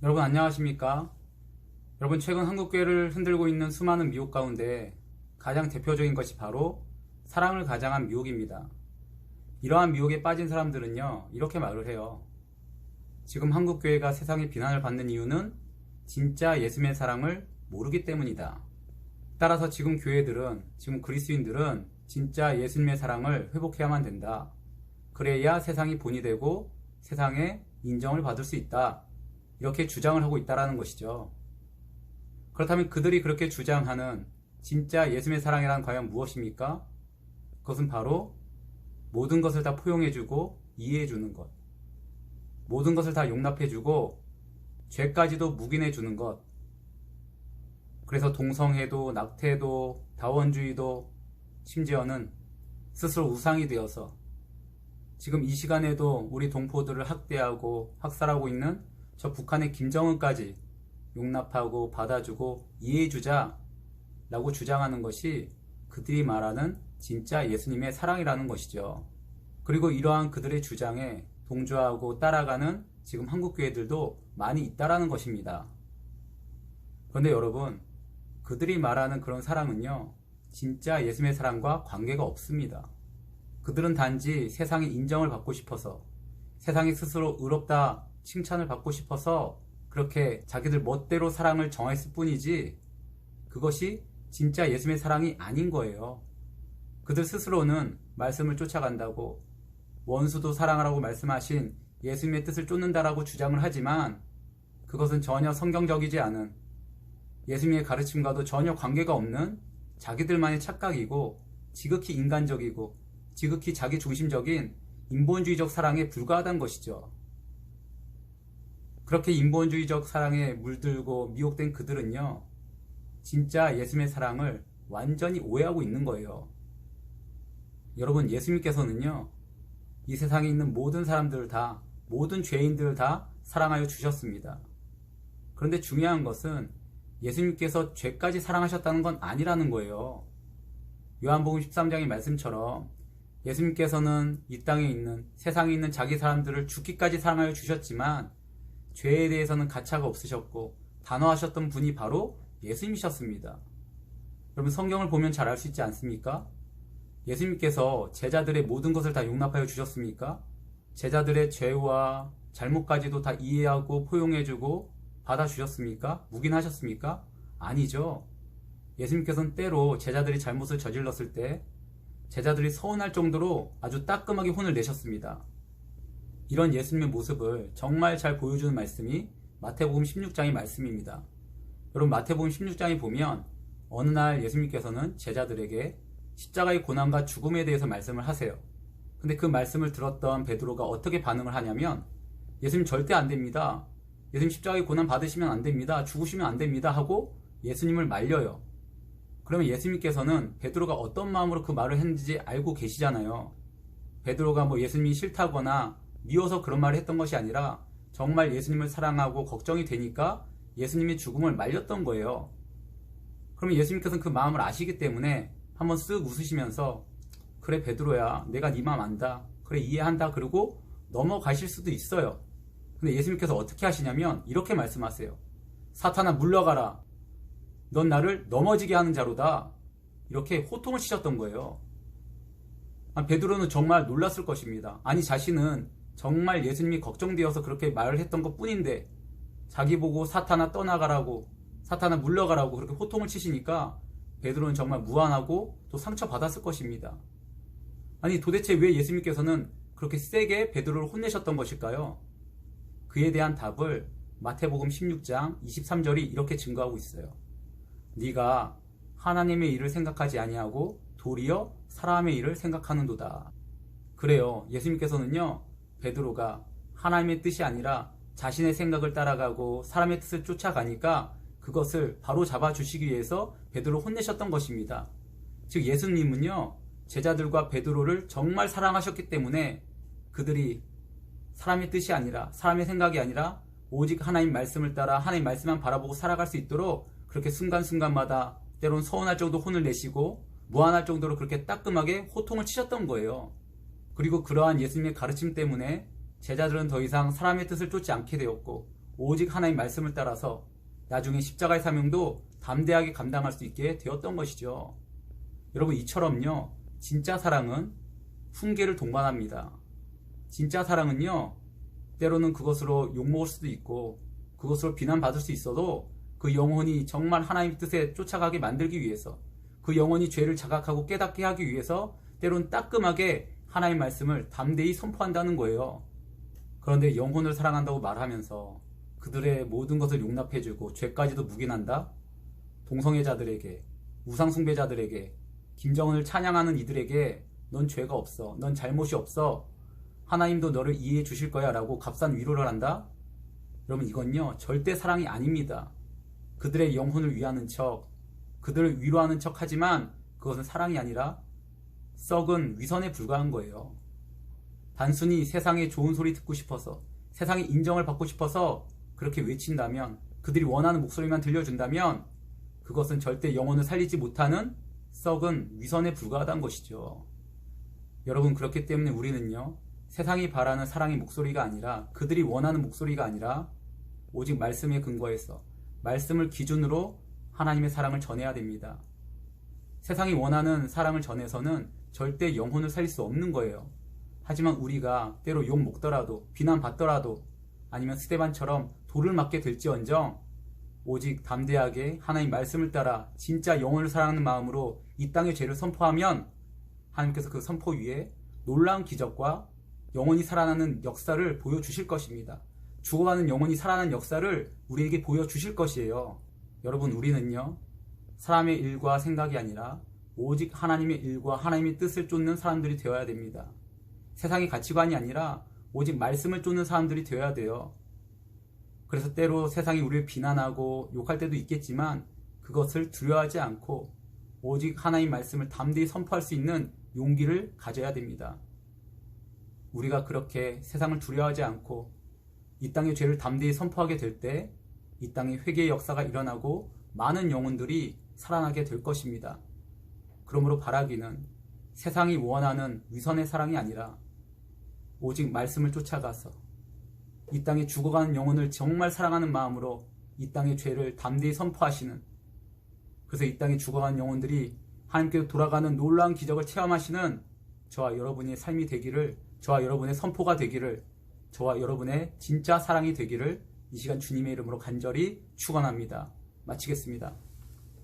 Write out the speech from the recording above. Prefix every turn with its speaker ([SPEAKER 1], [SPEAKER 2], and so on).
[SPEAKER 1] 여러분 안녕하십니까? 여러분 최근 한국교회를 흔들고 있는 수많은 미혹 가운데 가장 대표적인 것이 바로 사랑을 가장한 미혹입니다. 이러한 미혹에 빠진 사람들은요, 이렇게 말을 해요. 지금 한국교회가 세상의 비난을 받는 이유는 진짜 예수님의 사랑을 모르기 때문이다. 따라서 지금 교회들은, 지금 그리스도인들은 진짜 예수님의 사랑을 회복해야만 된다. 그래야 세상이 본이 되고 세상에 인정을 받을 수 있다. 이렇게 주장을 하고 있다는 것이죠. 그렇다면 그들이 그렇게 주장하는 진짜 예수님의 사랑이란 과연 무엇입니까? 그것은 바로 모든 것을 다 포용해주고 이해해주는 것, 모든 것을 다 용납해주고 죄까지도 묵인해주는 것. 그래서 동성애도 낙태도 다원주의도 심지어는 스스로 우상이 되어서 지금 이 시간에도 우리 동포들을 학대하고 학살하고 있는 저 북한의 김정은까지 용납하고 받아주고 이해해주자 라고 주장하는 것이 그들이 말하는 진짜 예수님의 사랑이라는 것이죠. 그리고 이러한 그들의 주장에 동조하고 따라가는 지금 한국교회들도 많이 있다라는 것입니다. 그런데 여러분, 그들이 말하는 그런 사랑은요, 진짜 예수님의 사랑과 관계가 없습니다. 그들은 단지 세상의 인정을 받고 싶어서, 세상이 스스로 의롭다 칭찬을 받고 싶어서 그렇게 자기들 멋대로 사랑을 정했을 뿐이지, 그것이 진짜 예수님의 사랑이 아닌 거예요. 그들 스스로는 말씀을 쫓아간다고, 원수도 사랑하라고 말씀하신 예수님의 뜻을 쫓는다라고 주장을 하지만, 그것은 전혀 성경적이지 않은, 예수님의 가르침과도 전혀 관계가 없는 자기들만의 착각이고 지극히 인간적이고 지극히 자기중심적인 인본주의적 사랑에 불과하다는 것이죠. 그렇게 인본주의적 사랑에 물들고 미혹된 그들은요, 진짜 예수님의 사랑을 완전히 오해하고 있는 거예요. 여러분, 예수님께서는요, 이 세상에 있는 모든 사람들을 다, 모든 죄인들을 다 사랑하여 주셨습니다. 그런데 중요한 것은 예수님께서 죄까지 사랑하셨다는 건 아니라는 거예요. 요한복음 13장의 말씀처럼 예수님께서는 이 땅에 있는, 세상에 있는 자기 사람들을 죽기까지 사랑하여 주셨지만 죄에 대해서는 가차가 없으셨고 단호하셨던 분이 바로 예수님이셨습니다. 여러분, 성경을 보면 잘 알 수 있지 않습니까? 예수님께서 제자들의 모든 것을 다 용납하여 주셨습니까? 제자들의 죄와 잘못까지도 다 이해하고 포용해주고 받아주셨습니까? 묵인하셨습니까? 아니죠. 예수님께서는 때로 제자들이 잘못을 저질렀을 때 제자들이 서운할 정도로 아주 따끔하게 혼을 내셨습니다. 이런 예수님의 모습을 정말 잘 보여주는 말씀이 마태복음 16장의 말씀입니다. 여러분, 마태복음 16장에 보면 어느 날 예수님께서는 제자들에게 십자가의 고난과 죽음에 대해서 말씀을 하세요. 근데 그 말씀을 들었던 베드로가 어떻게 반응을 하냐면, 예수님 절대 안 됩니다. 예수님 십자가의 고난 받으시면 안 됩니다. 죽으시면 안 됩니다. 하고 예수님을 말려요. 그러면 예수님께서는 베드로가 어떤 마음으로 그 말을 했는지 알고 계시잖아요. 베드로가 뭐 예수님이 싫다거나 미워서 그런 말을 했던 것이 아니라 정말 예수님을 사랑하고 걱정이 되니까 예수님의 죽음을 말렸던 거예요. 그러면 예수님께서는 그 마음을 아시기 때문에 한번 쓱 웃으시면서, 그래 베드로야, 내가 네 마음 안다. 그래 이해한다. 그러고 넘어가실 수도 있어요. 근데 예수님께서 어떻게 하시냐면 이렇게 말씀하세요. 사탄아 물러가라. 넌 나를 넘어지게 하는 자로다. 이렇게 호통을 치셨던 거예요. 베드로는 정말 놀랐을 것입니다. 아니, 자신은 정말 예수님이 걱정되어서 그렇게 말을 했던 것 뿐인데 자기 보고 사탄아 떠나가라고, 사탄아 물러가라고 그렇게 호통을 치시니까 베드로는 정말 무안하고 또 상처받았을 것입니다. 아니, 도대체 왜 예수님께서는 그렇게 세게 베드로를 혼내셨던 것일까요? 그에 대한 답을 마태복음 16장 23절이 이렇게 증거하고 있어요. 네가 하나님의 일을 생각하지 아니하고 도리어 사람의 일을 생각하는도다. 그래요, 예수님께서는요, 베드로가 하나님의 뜻이 아니라 자신의 생각을 따라가고 사람의 뜻을 쫓아가니까 그것을 바로 잡아주시기 위해서 베드로를 혼내셨던 것입니다. 즉 예수님은요, 제자들과 베드로를 정말 사랑하셨기 때문에 그들이 사람의 뜻이 아니라, 사람의 생각이 아니라 오직 하나님 말씀을 따라 하나님 말씀만 바라보고 살아갈 수 있도록 그렇게 순간순간마다 때론 서운할 정도 혼을 내시고 무안할 정도로 그렇게 따끔하게 호통을 치셨던 거예요. 그리고 그러한 예수님의 가르침 때문에 제자들은 더 이상 사람의 뜻을 쫓지 않게 되었고 오직 하나님 말씀을 따라서 나중에 십자가의 사명도 담대하게 감당할 수 있게 되었던 것이죠. 여러분, 이처럼요, 진짜 사랑은 훈계를 동반합니다. 진짜 사랑은요, 때로는 그것으로 욕먹을 수도 있고 그것으로 비난받을 수 있어도 그 영혼이 정말 하나님의 뜻에 쫓아가게 만들기 위해서, 그 영혼이 죄를 자각하고 깨닫게 하기 위해서 때로는 따끔하게 하나님의 말씀을 담대히 선포한다는 거예요. 그런데 영혼을 사랑한다고 말하면서 그들의 모든 것을 용납해주고 죄까지도 묵인한다? 동성애자들에게, 우상숭배자들에게, 김정은을 찬양하는 이들에게 넌 죄가 없어, 넌 잘못이 없어, 하나님도 너를 이해해 주실 거야 라고 값싼 위로를 한다? 여러분, 이건요 절대 사랑이 아닙니다. 그들의 영혼을 위하는 척, 그들을 위로하는 척 하지만 그것은 사랑이 아니라 썩은 위선에 불과한 거예요. 단순히 세상의 좋은 소리 듣고 싶어서, 세상의 인정을 받고 싶어서 그렇게 외친다면, 그들이 원하는 목소리만 들려준다면 그것은 절대 영혼을 살리지 못하는 썩은 위선에 불과하다는 것이죠. 여러분, 그렇기 때문에 우리는요, 세상이 바라는 사랑의 목소리가 아니라, 그들이 원하는 목소리가 아니라 오직 말씀에 근거해서 말씀을 기준으로 하나님의 사랑을 전해야 됩니다. 세상이 원하는 사랑을 전해서는 절대 영혼을 살릴 수 없는 거예요. 하지만 우리가 때로 욕 먹더라도, 비난받더라도, 아니면 스데반처럼 돌을 맞게 될지언정 오직 담대하게 하나님 말씀을 따라 진짜 영혼을 사랑하는 마음으로 이 땅의 죄를 선포하면 하나님께서 그 선포 위에 놀라운 기적과 영혼이 살아나는 역사를 보여주실 것입니다. 죽어가는 영혼이 살아나는 역사를 우리에게 보여주실 것이에요. 여러분, 우리는요, 사람의 일과 생각이 아니라 오직 하나님의 일과 하나님의 뜻을 쫓는 사람들이 되어야 됩니다. 세상의 가치관이 아니라 오직 말씀을 쫓는 사람들이 되어야 돼요. 그래서 때로 세상이 우리를 비난하고 욕할 때도 있겠지만 그것을 두려워하지 않고 오직 하나님 말씀을 담대히 선포할 수 있는 용기를 가져야 됩니다. 우리가 그렇게 세상을 두려워하지 않고 이 땅의 죄를 담대히 선포하게 될 때 이 땅에 회개의 역사가 일어나고 많은 영혼들이 살아나게 될 것입니다. 그러므로 바라기는 세상이 원하는 위선의 사랑이 아니라 오직 말씀을 쫓아가서 이 땅에 죽어가는 영혼을 정말 사랑하는 마음으로 이 땅의 죄를 담대히 선포하시는, 그래서 이 땅에 죽어가는 영혼들이 하나님께로 돌아가는 놀라운 기적을 체험하시는 저와 여러분의 삶이 되기를, 저와 여러분의 선포가 되기를, 저와 여러분의 진짜 사랑이 되기를 이 시간 주님의 이름으로 간절히 축원합니다. 마치겠습니다.